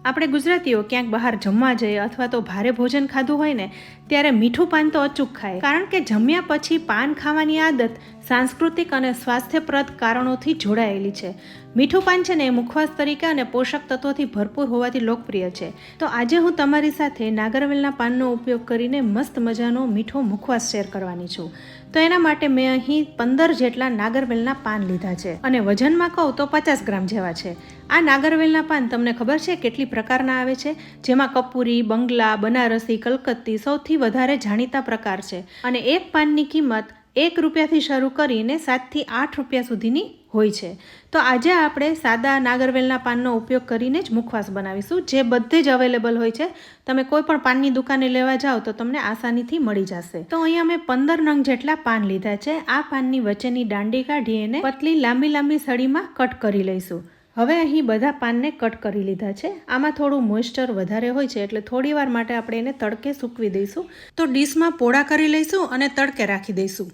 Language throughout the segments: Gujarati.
આપણે ગુજરાતીઓ ક્યાંક બહાર જમવા જઈએ અથવા તો ભારે ભોજન ખાધું હોય ને ત્યારે મીઠું પાન તો અચૂક ખાય, કારણ કે જમ્યા પછી પાન ખાવાની આદત સાંસ્કૃતિક અને સ્વાસ્થ્યપ્રદ કારણોથી જોડાયેલી છે. મીઠું પાન છે ને એ મુખવાસ તરીકે અને પોષક તત્વોથી ભરપૂર હોવાથી લોકપ્રિય છે. તો આજે હું તમારી સાથે નાગરવેલના પાનનો ઉપયોગ કરીને મસ્ત મજાનો મીઠો મુખવાસ શેર કરવાની છું. તો એના માટે મેં અહીં 15 જેટલા નાગરવેલના પાન લીધા છે અને વજનમાં કહું તો 50 ગ્રામ જેવા છે. આ નાગરવેલના પાન તમને ખબર છે કેટલી પ્રકારના આવે છે, જેમાં કપૂરી, બંગલા, બનારસી, કલકત્તી સૌથી વધારે જાણીતા પ્રકાર છે અને એક પાનની કિંમત 1 રૂપિયાથી શરૂ કરીને 7 થી 8 રૂપિયા સુધીની હોય છે. તો આજે આપણે સાદા નાગરવેલના પાનનો ઉપયોગ કરીને જ મુખવાસ બનાવીશું, જે બધે જ અવેલેબલ હોય છે. તમે કોઈ પણ પાનની દુકાને લેવા જાઓ તો તમને આસાનીથી મળી જશે. તો અહીંયા મેં 15 નંગ જેટલા પાન લીધા છે. આ પાનની વચ્ચેની દાંડી કાઢી એને પતલી લાંબી સળીમાં કટ કરી લઈશું. હવે અહીં બધા પાનને કટ કરી લીધા છે. આમાં થોડું મોઇસ્ચર વધારે હોય છે એટલે થોડી વાર માટે આપણે એને તડકે સૂકવી દઈશું. તો ડીશમાં પોળા કરી લઈશું અને તડકે રાખી દઈશું,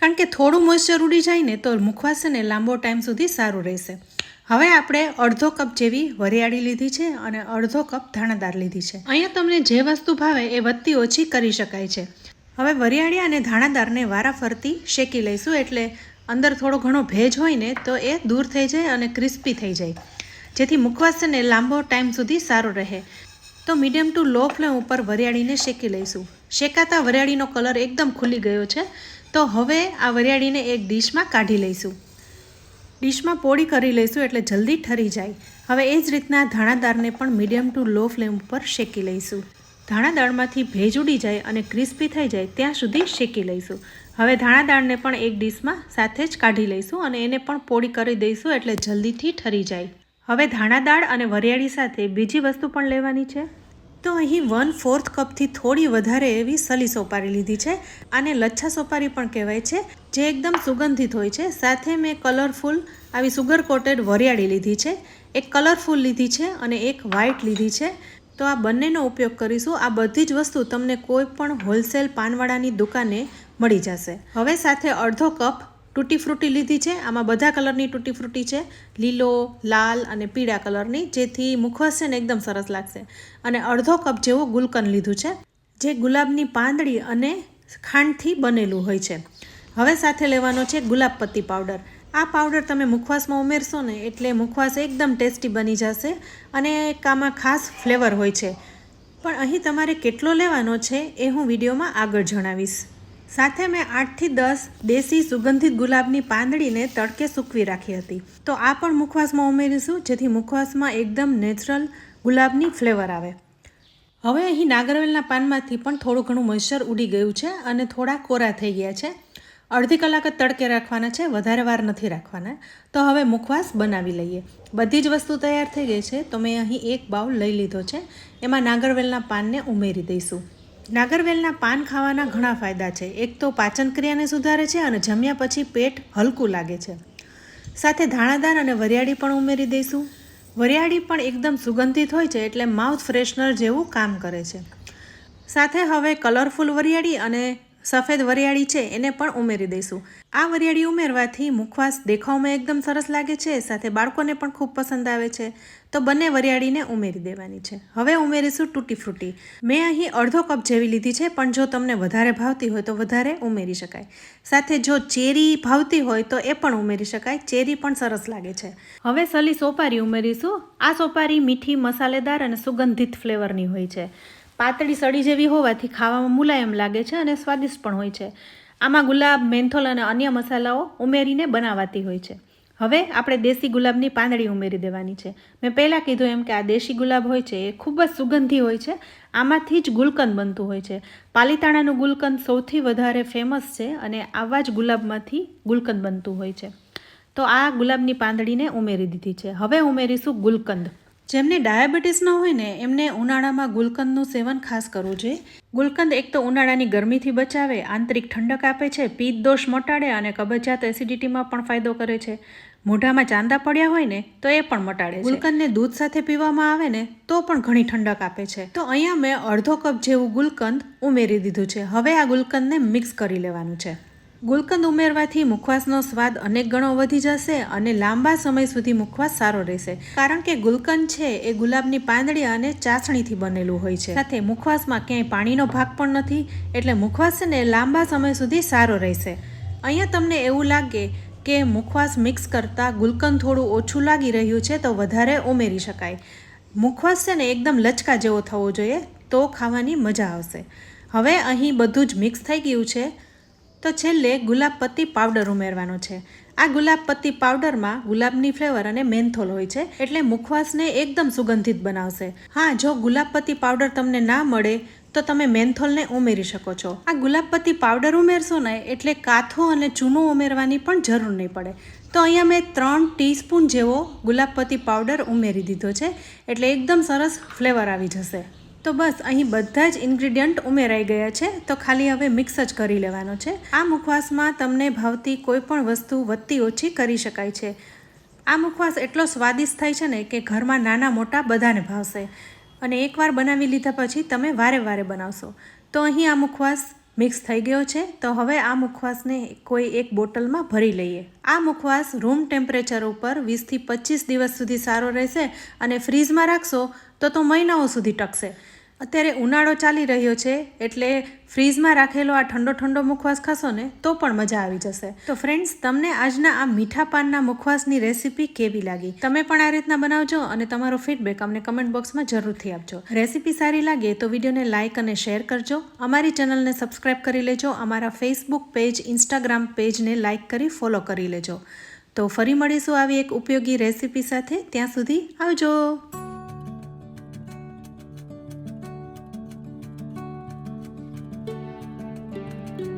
કારણ કે થોડું મોઇસ્ચર ઉડી જાય ને તો મુખવાસ છે ને લાંબો ટાઈમ સુધી સારું રહેશે. હવે આપણે અડધો કપ જેવી વરિયાળી લીધી છે અને અડધો કપ ધાણાદાળ લીધી છે. અહીંયા તમને જે વસ્તુ ભાવે એ વધતી ઓછી કરી શકાય છે. હવે વરિયાળી અને ધાણાદાળને વારાફરતી શેકી લઈશું, એટલે અંદર થોડો ઘણો ભેજ હોય ને તો એ દૂર થઈ જાય અને ક્રિસ્પી થઈ જાય, જેથી મુખવાસ છે ને લાંબો ટાઈમ સુધી સારો રહે. તો મીડિયમ ટુ લો ફ્લેમ ઉપર વરિયાળીને શેકી લઈશું. શેકાતા વરિયાળીનો કલર એકદમ ખુલી ગયો છે. તો હવે આ વરિયાળીને એક ડીશમાં કાઢી લઈશું. ડીશમાં પોળી કરી લઈશું એટલે જલ્દી ઠરી જાય. હવે એ જ રીતના ધાણાદાળને પણ મીડિયમ ટુ લો ફ્લેમ ઉપર શેકી લઈશું. ધાણાદાળમાંથી ભેજ ઉડી જાય અને ક્રિસ્પી થઈ જાય ત્યાં સુધી શેકી લઈશું. હવે ધાણાદાળને પણ એક ડીશમાં સાથે જ કાઢી લઈશું અને એને પણ પોળી કરી દઈશું એટલે જલ્દીથી ઠરી જાય. હવે ધાણાદાળ અને વરિયાળી સાથે બીજી વસ્તુ પણ લેવાની છે. તો અહીં 1/4 કપથી થોડી વધારે એવી સલી સોપારી લીધી છે. આને લચ્છા સોપારી પણ કહેવાય છે, જે એકદમ સુગંધિત હોય છે. સાથે મેં કલરફુલ આવી સુગર કોટેડ વરિયાળી લીધી છે, એક કલરફુલ લીધી છે અને એક વ્હાઇટ લીધી છે. તો આ બંનેનો ઉપયોગ કરીશું. આ બધી જ વસ્તુ તમને કોઈ પણ હોલસેલ પાનવાળાની દુકાને મળી જશે. હવે સાથે અડધો કપ તૂટી ફ્રૂટી લીધી છે. આમાં બધા કલરની તૂટી ફ્રૂટી છે, લીલો, લાલ અને પીળા કલરની, જેથી મુખવાસ છે ને એકદમ સરસ લાગશે. અને અડધો કપ જેવો ગુલકંદ લીધું છે, જે ગુલાબની પાંદડી અને ખાંડથી બનેલું હોય છે. હવે સાથે લેવાનો છે ગુલાબપત્તી પાવડર. આ પાવડર તમે મુખવાસમાં ઉમેરશો ને એટલે મુખવાસ એકદમ ટેસ્ટી બની જશે અને આમાં ખાસ ફ્લેવર હોય છે. પણ અહીં તમારે કેટલો લેવાનો છે એ હું વિડીયોમાં આગળ જણાવીશ. સાથે મેં 8 થી 10 દેશી સુગંધિત ગુલાબની પાંદડીને તડકે સૂકવી રાખી હતી. તો આ પણ મુખવાસમાં ઉમેરીશું, જેથી મુખવાસમાં એકદમ નેચરલ ગુલાબની ફ્લેવર આવે. હવે અહીં નાગરવેલના પાનમાંથી પણ થોડું ઘણું મોઇસ્ચર ઉડી ગયું છે અને થોડા કોરા થઈ ગયા છે. અડધી કલાક જ તડકે રાખવાના છે, વધારે વાર નથી રાખવાના. તો હવે મુખવાસ બનાવી લઈએ. બધી જ વસ્તુ તૈયાર થઈ ગઈ છે. તો મેં અહીં એક બાઉલ લઈ લીધો છે. એમાં નાગરવેલના પાનને ઉમેરી દઈશું. નાગરવેલના પાન ખાવાના ઘણા ફાયદા છે. એક તો પાચન ક્રિયાને સુધારે છે અને જમ્યા પછી પેટ હલકું લાગે છે. સાથે ધાણાદાળ અને વરિયાળી પણ ઉમેરી દઈશું. વરિયાળી પણ એકદમ સુગંધિત હોય છે એટલે માઉથ ફ્રેશનર જેવું કામ કરે છે. સાથે હવે કલરફુલ વરિયાળી અને સફેદ વરિયાળી છે એને પણ ઉમેરી દઈશું. આ વરિયાળી ઉમેરવાથી મુખવાસ દેખાવમાં એકદમ સરસ લાગે છે, સાથે બાળકોને પણ ખૂબ પસંદ આવે છે. તો બંને વરિયાળીને ઉમેરી દેવાની છે. હવે ઉમેરીશું તૂટી ફ્રૂટી. મેં અહીં અડધો કપ જેવી લીધી છે, પણ જો તમને વધારે ભાવતી હોય તો વધારે ઉમેરી શકાય. સાથે જો ચેરી ભાવતી હોય તો એ પણ ઉમેરી શકાય. ચેરી પણ સરસ લાગે છે. હવે સલી સોપારી ઉમેરીશું. આ સોપારી મીઠી, મસાલેદાર અને સુગંધિત ફ્લેવરની હોય છે. પાતળી સળી જેવી હોવાથી ખાવામાં મુલાયમ લાગે છે અને સ્વાદિષ્ટ પણ હોય છે. આમાં ગુલાબ, મેન્થોલ અને અન્ય મસાલાઓ ઉમેરીને બનાવાતી હોય છે. હવે આપણે દેશી ગુલાબની પાંદડી ઉમેરી દેવાની છે. મેં પહેલાં કીધું એમ કે આ દેશી ગુલાબ હોય છે એ ખૂબ જ સુગંધી હોય છે. આમાંથી જ ગુલકંદ બનતું હોય છે. પાલીતાણાનું ગુલકંદ સૌથી વધારે ફેમસ છે અને આવા જ ગુલાબમાંથી ગુલકંદ બનતું હોય છે. તો આ ગુલાબની પાંદડીને ઉમેરી દીધી છે. હવે ઉમેરીશું ગુલકંદ. જેમને ડાયાબિટીસ ન હોય ને એમને ઉનાળામાં ગુલકંદનું સેવન ખાસ કરવું જોઈએ. ગુલકંદ એક તો ઉનાળાની ગરમીથી બચાવે, આંતરિક ઠંડક આપે છે, પિત્ત દોષ મટાડે અને કબજિયાત એસિડિટીમાં પણ ફાયદો કરે છે. મોઢામાં ચાંદા પડ્યા હોય ને તો એ પણ મટાડે છે. ગુલકંદને દૂધ સાથે પીવામાં આવે ને તો પણ ઘણી ઠંડક આપે છે. તો અહીંયા મેં અડધો કપ જેવું ગુલકંદ ઉમેરી દીધું છે. હવે આ ગુલકંદને મિક્સ કરી લેવાનું છે. ગુલકંદ ઉમેરવાથી મુખવાસનો સ્વાદ અનેક ગણો વધી જશે અને લાંબા સમય સુધી મુખવાસ સારો રહેશે, કારણ કે ગુલકંદ છે એ ગુલાબની પાંદડી અને ચાસણીથી બનેલું હોય છે. સાથે મુખવાસમાં ક્યાંય પાણીનો ભાગ પણ નથી, એટલે મુખવાસ છે ને લાંબા સમય સુધી સારો રહેશે. અહીંયા તમને એવું લાગે કે મુખવાસ મિક્સ કરતાં ગુલકંદ થોડું ઓછું લાગી રહ્યું છે તો વધારે ઉમેરી શકાય. મુખવાસ છે ને એકદમ લચકા જેવો થવો જોઈએ, તો ખાવાની મજા આવશે. હવે અહીં બધું જ મિક્સ થઈ ગયું છે, તો છેલ્લે ગુલાબપત્તી પાવડર ઉમેરવાનો છે. આ ગુલાબપત્તી પાવડરમાં ગુલાબની ફ્લેવર અને મેન્થોલ હોય છે, એટલે મુખવાસને એકદમ સુગંધિત બનાવશે. હા, જો ગુલાબપત્તી પાવડર તમને ના મળે તો તમે મેન્થોલને ઉમેરી શકો છો. આ ગુલાબપત્તી પાવડર ઉમેરશો ને એટલે કાથો અને ચૂનો ઉમેરવાની પણ જરૂર નહીં પડે. તો અહીંયા મેં 3 ટીસ્પૂન જેવો ગુલાબપત્તી પાવડર ઉમેરી દીધો છે, એટલે એકદમ સરસ ફ્લેવર આવી જશે. તો બસ અહીં બધા જ ઇન્ગ્રીડિયન્ટ ઉમેરાઈ ગયા છે, તો ખાલી હવે મિક્સ જ કરી લેવાનો છે. આ મુખવાસમાં તમને ભાવતી કોઈ પણ વસ્તુ વધતી ઓછી કરી શકાય છે. આ મુખવાસ એટલો સ્વાદિષ્ટ થાય છે ને કે ઘરમાં નાના મોટા બધાને ભાવશે, અને એકવાર બનાવી લીધા પછી તમે વારે વારે બનાવશો. તો અહીં આ મુખવાસ મિક્સ થઈ ગયો છે, તો હવે આ મુખવાસને કોઈ એક બોટલમાં ભરી લઈએ. આ મુખવાસ રૂમ ટેમ્પરેચર ઉપર 20 થી 25 દિવસ સુધી સારો રહેશે, અને ફ્રીઝમાં રાખશો તો મહિનાઓ સુધી ટકશે. અત્યારે ઉનાળો ચાલી રહ્યો છે, એટલે ફ્રીઝમાં રાખેલો આ ઠંડો ઠંડો મુખવાસ ખાશો ને તો પણ મજા આવી જશે. તો ફ્રેન્ડ્સ, તમને આજના આ મીઠા પાનના મુખવાસની રેસીપી કેવી લાગી? તમે પણ આ રીતના બનાવજો અને તમારો ફીડબેક અમને કમેન્ટ બોક્સમાં જરૂરથી આપજો. રેસીપી સારી લાગે તો વિડીયોને લાઇક અને શેર કરજો. અમારી ચેનલને સબસ્ક્રાઈબ કરી લેજો. અમારા ફેસબુક પેજ, ઇન્સ્ટાગ્રામ પેજને લાઇક કરી ફોલો કરી લેજો. તો ફરી મળીશું આવી એક ઉપયોગી રેસીપી સાથે. ત્યાં સુધી આવજો.